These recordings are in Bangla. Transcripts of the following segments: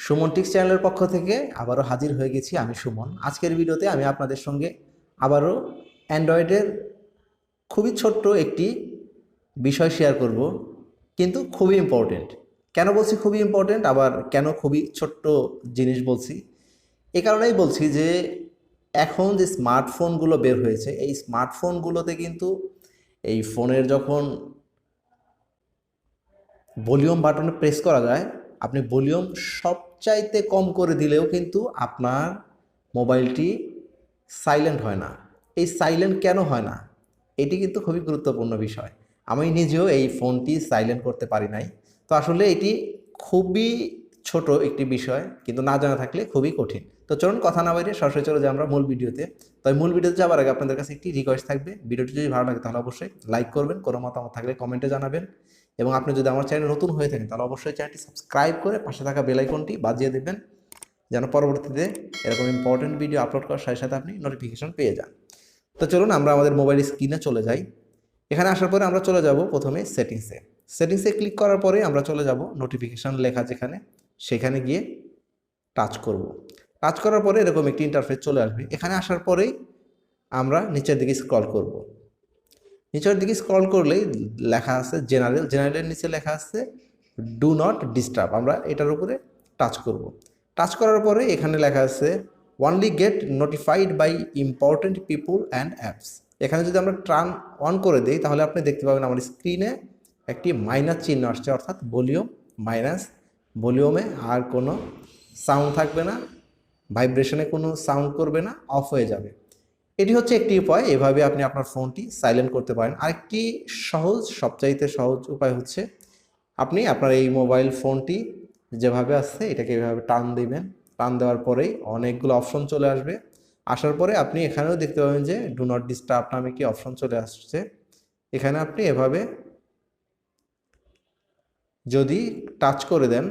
সুমন্ট্রিক্স চ্যানেলের পক্ষ থেকে আবারও হাজির হয়ে গেছি আমি সুমন। আজকের ভিডিওতে আমি আপনাদের সঙ্গে আবারও অ্যান্ড্রয়েডের খুবই ছোট্ট একটি বিষয় শেয়ার করব, কিন্তু খুবই ইম্পর্টেন্ট। কেন বলছি খুবই ইম্পর্টেন্ট, আবার কেন খুবই ছোট্ট জিনিস বলছি, এ কারণেই বলছি যে এখন যে স্মার্টফোনগুলো বের হয়েছে, এই স্মার্টফোনগুলোতে কিন্তু এই ফোনের যখন ভলিউম বাটনে প্রেস করা যায়, আপনি ভলিউম সবচাইতে কম করে দিলেও কিন্তু আপনার মোবাইলটি সাইলেন্ট হয় না। এই সাইলেন্ট কেন হয় না, এটি কিন্তু খুবই গুরুত্বপূর্ণ বিষয়। আমি নিজেও এই ফোনটি সাইলেন্ট করতে পারি নাই। তো আসলে এটি খুবই ছোট একটি বিষয়, কিন্তু না জানা থাকলে খুবই কঠিন। তো চলুন কথা না বাইরে সরাসরি চলে যাই আমরা মূল ভিডিওতে। তবে মূল ভিডিওতে যাওয়ার আগে আপনাদের কাছে একটি রিকোয়েস্ট থাকবে, ভিডিওটি যদি ভালো লাগে তাহলে অবশ্যই লাইক করবেন, কোনো মতামত থাকলে কমেন্টে জানাবেন, এবং আপনি যদি আমার চ্যানেল নতুন হয়ে থাকেন তাহলে অবশ্যই চ্যানেলটি সাবস্ক্রাইব করে পাশে থাকা বেল আইকনটি বাজিয়ে দেবেন, যেন পরবর্তীতে এরকম ইম্পর্টেন্ট ভিডিও আপলোড করার সাথে সাথে আপনি নোটিফিকেশন পেয়ে যান। তো চলুন আমরা আমাদের মোবাইল স্ক্রিনে চলে যাই। এখানে আসার পরে আমরা চলে যাব প্রথমে সেটিংসে ক্লিক করার পরে আমরা চলে যাব নোটিফিকেশান লেখা যেখানে, সেখানে গিয়ে টাচ করব। টাচ করার পরে এরকম একটি ইন্টারফেস চলে আসবে। এখানে আসার পরেই আমরা নিচের দিকে স্ক্রল করব। নিচের দিকে স্ক্রল করলেই লেখা আছে জেনারেলের নিচে লেখা আছে ডু নট ডিস্টার্ব। আমরা এটার উপরে টাচ করব। টাচ করার পরে এখানে লেখা আছে only get notified by important people and apps. এখানে যদি আমরা টার্ন অন করে দিই তাহলে আপনি দেখতে পাবেন আমার স্ক্রিনে একটি মাইনাস চিহ্ন আসছে, অর্থাৎ ভলিউম মাইনাস। ভলিউমে আর কোনো সাউন্ড থাকবে না, ভাইব্রেশনে কোনো সাউন্ড করবে না, অফ হয়ে যাবে। এটি হচ্ছে একটি উপায়, এভাবে আপনি আপনার ফোনটি সাইলেন্ট করতে পারেন। আরেকটি সবচাইতে সহজ উপায় হচ্ছে আপনি আপনার এই মোবাইল ফোনটি যেভাবে আসছে এটাকে এভাবে টান দিবেন। টান দেওয়ার পরেই অনেকগুলো অপশন চলে আসবে। আসার পরে আপনি এখানেও দেখতে পাবেন যে ডু নট ডিস্টার্ব নামে কি অপশন চলে আসছে। এখানে আপনি এভাবে যদি টাচ করে দেন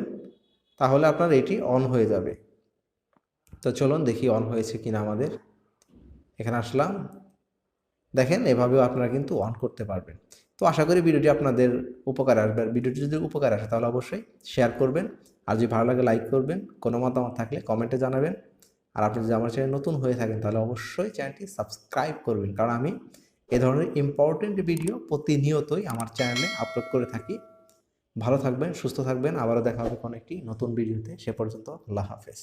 তাহলে আপনার এটি অন হয়ে যাবে। তো চলুন দেখি অন হয়েছে কিনা আমাদের। এখানে আসলাম, দেখেন এভাবেও আপনারা কিন্তু অন করতে পারবেন। তো আশা করি ভিডিওটি আপনাদের উপকার আসবে। আর ভিডিওটি যদি উপকার আসে তাহলে অবশ্যই শেয়ার করবেন, আর যদি ভালো লাগে লাইক করবেন, কোনো মতামত থাকলে কমেন্টে জানাবেন। আর আপনি যদি আমার চ্যানেল নতুন হয়ে থাকেন তাহলে অবশ্যই চ্যানেলটি সাবস্ক্রাইব করবেন, কারণ আমি এ ধরনের ইম্পর্টেন্ট ভিডিও প্রতিনিয়তই আমার চ্যানেলে আপলোড করে থাকি। ভালো থাকবেন, সুস্থ থাকবেন, আবারও দেখা হবে কোনো একটি নতুন ভিডিওতে। সে পর্যন্ত আল্লাহ হাফেজ।